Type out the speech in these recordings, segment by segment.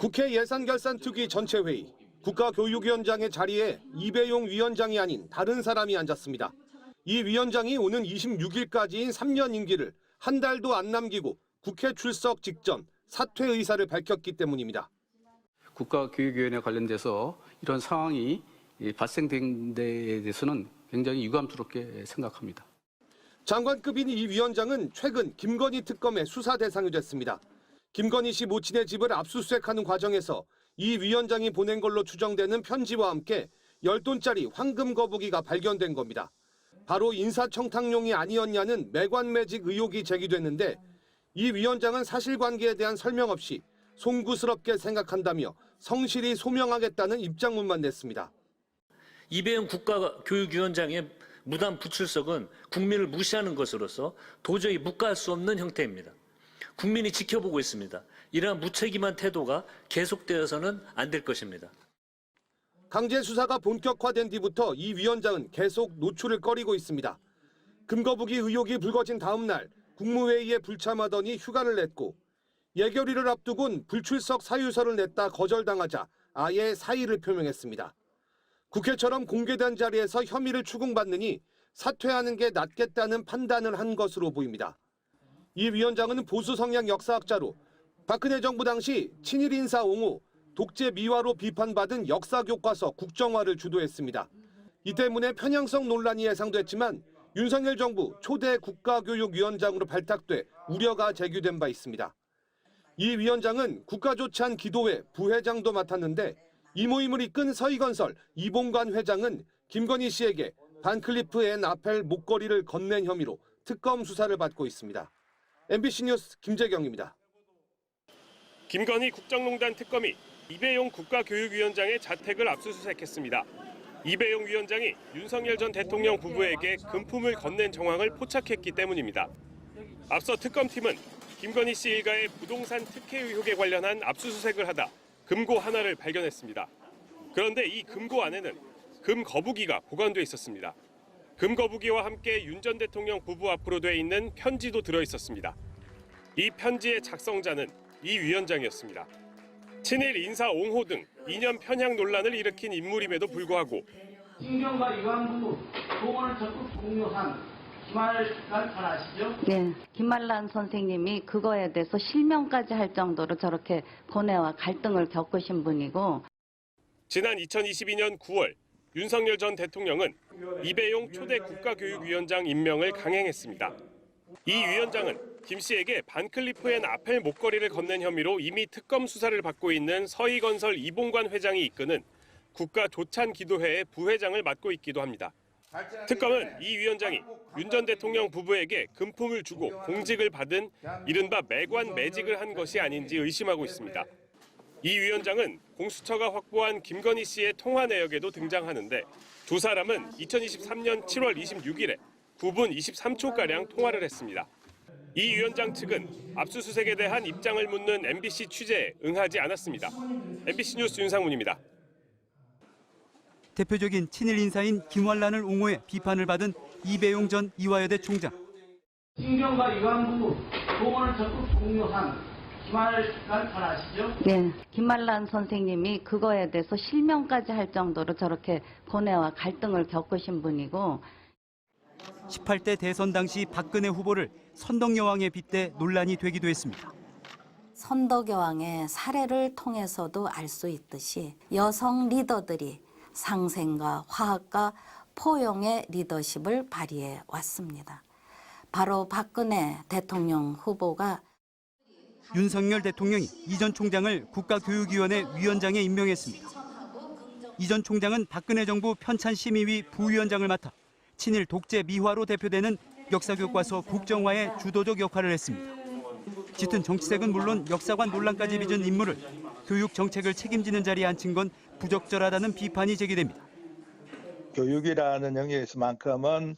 국회 예산결산특위 전체회의, 국가교육위원장의 자리에 이배용 위원장이 아닌 다른 사람이 앉았습니다. 이 위원장이 오는 26일까지인 3년 임기를 한 달도 안 남기고 국회 출석 직전 사퇴 의사를 밝혔기 때문입니다. 국가교육위원회 관련돼서 이런 상황이 발생된 데에 대해서는 굉장히 유감스럽게 생각합니다. 장관급인 이 위원장은 최근 김건희 특검의 수사 대상이 됐습니다. 김건희 씨 모친의 집을 압수수색하는 과정에서 이 위원장이 보낸 걸로 추정되는 편지와 함께 10돈짜리 황금 거북이가 발견된 겁니다. 바로 인사청탁용이 아니었냐는 매관매직 의혹이 제기됐는데 이 위원장은 사실관계에 대한 설명 없이 송구스럽게 생각한다며 성실히 소명하겠다는 입장문만 냈습니다. 이배용 국가교육위원장의 무단 부출석은 국민을 무시하는 것으로서 도저히 묵과할 수 없는 형태입니다. 국민이 지켜보고 있습니다. 이러한 무책임한 태도가 계속되어서는 안 될 것입니다. 강제 수사가 본격화된 뒤부터 이 위원장은 계속 노출을 꺼리고 있습니다. 금거북이 의혹이 불거진 다음 날 국무회의에 불참하더니 휴가를 냈고 예결위를 앞두곤 불출석 사유서를 냈다 거절당하자 아예 사의를 표명했습니다. 국회처럼 공개된 자리에서 혐의를 추궁받느니 사퇴하는 게 낫겠다는 판단을 한 것으로 보입니다. 이 위원장은 보수 성향 역사학자로 박근혜 정부 당시 친일 인사 옹호, 독재 미화로 비판받은 역사교과서 국정화를 주도했습니다. 이 때문에 편향성 논란이 예상됐지만 윤석열 정부 초대 국가교육위원장으로 발탁돼 우려가 제기된 바 있습니다. 이 위원장은 국가조찬 기도회 부회장도 맡았는데 이 모임을 이끈 서희건설 이봉관 회장은 김건희 씨에게 반클리프 앤 아펠 목걸이를 건넨 혐의로 특검 수사를 받고 있습니다. MBC 뉴스 김재경입니다. 김건희 국정농단 특검이 이배용 국가교육위원장의 자택을 압수수색했습니다. 이배용 위원장이 윤석열 전 대통령 부부에게 금품을 건넨 정황을 포착했기 때문입니다. 앞서 특검팀은 김건희 씨 일가의 부동산 특혜 의혹에 관련한 압수수색을 하다 금고 하나를 발견했습니다. 그런데 이 금고 안에는 금 거북이가 보관돼 있었습니다. 금 거북이와 함께 윤 전 대통령 부부 앞으로 돼 있는 편지도 들어 있었습니다. 이 편지의 작성자는 이 위원장이었습니다. 친일 인사 옹호 등 이념 편향 논란을 일으킨 인물임에도 불구하고 신경과 이완부 동원을 적극 공유한 김말란 잘 아시죠? 네, 김말란 선생님이 그거에 대해서 실명까지 할 정도로 저렇게 고뇌와 갈등을 겪으신 분이고 지난 2022년 9월 윤석열 전 대통령은 이배용 초대 국가교육위원장 임명을 강행했습니다. 이 위원장은 김 씨에게 반클리프 앤 아펠 목걸이를 건넨 혐의로 이미 특검 수사를 받고 있는 서희건설 이봉관 회장이 이끄는 국가조찬기도회의 부회장을 맡고 있기도 합니다. 특검은 이 위원장이 윤 전 대통령 부부에게 금품을 주고 공직을 받은 이른바 매관매직을 한 것이 아닌지 의심하고 있습니다. 이 위원장은 공수처가 확보한 김건희 씨의 통화 내역에도 등장하는데 두 사람은 2023년 7월 26일에 9분 23초가량 통화를 했습니다. 이 위원장 측은 압수수색에 대한 입장을 묻는 MBC 취재에 응하지 않았습니다. MBC 뉴스 윤상문입니다. 대표적인 친일 인사인 김활란을 옹호해 비판을 받은 이배용 전 이화여대 총장. 신경과 이완부 동원을 적극 공유한 김말란 잘 아시죠? 네, 김말란 선생님이 그거에 대해서 실명까지 할 정도로 저렇게 고뇌와 갈등을 겪으신 분이고 18대 대선 당시 박근혜 후보를 선덕여왕에 빗대 논란이 되기도 했습니다. 선덕여왕의 사례를 통해서도 알 수 있듯이 여성 리더들이 상생과 화합과 포용의 리더십을 발휘해 왔습니다. 바로 박근혜 대통령 후보가 윤석열 대통령이 이 전 총장을 국가교육위원회 위원장에 임명했습니다. 이 전 총장은 박근혜 정부 편찬심의위 부위원장을 맡아 친일 독재 미화로 대표되는 역사교과서 국정화의 주도적 역할을 했습니다. 짙은 정치색은 물론 역사관 논란까지 빚은 인물을 교육 정책을 책임지는 자리에 앉힌 건 부적절하다는 비판이 제기됩니다. 교육이라는 영역에서만큼은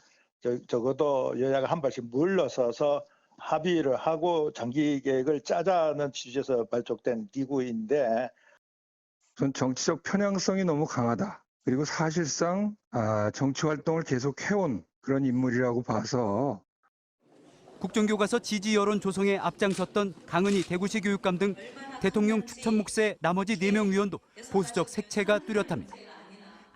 적어도 여야가 한 발씩 물러서서 합의를 하고 장기 계획을 짜자는 취지에서 발족된 기구인데 전 정치적 편향성이 너무 강하다. 그리고 사실상 정치 활동을 계속 해온 그런 인물이라고 봐서 국정교과서 지지 여론 조성에 앞장섰던 강은희 대구시 교육감 등 대통령 추천 몫의 나머지 4명 위원도 보수적 색채가 뚜렷합니다.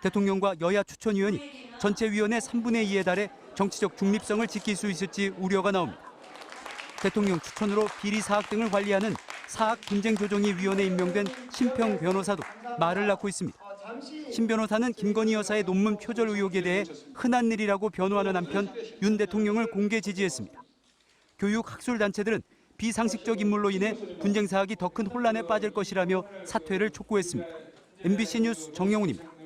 대통령과 여야 추천위원이 전체 위원의 3분의 2에 달해 정치적 중립성을 지킬 수 있을지 우려가 나옵니다. 대통령 추천으로 비리 사학 등을 관리하는 사학분쟁조정위원회에 임명된 심평 변호사도 말을 낳고 있습니다. 심 변호사는 김건희 여사의 논문 표절 의혹에 대해 흔한 일이라고 변호하는 한편 윤 대통령을 공개 지지했습니다. 교육학술단체들은 비상식적 인물로 인해 분쟁 사학이 더 큰 혼란에 빠질 것이라며 사퇴를 촉구했습니다. MBC 뉴스 정영훈입니다.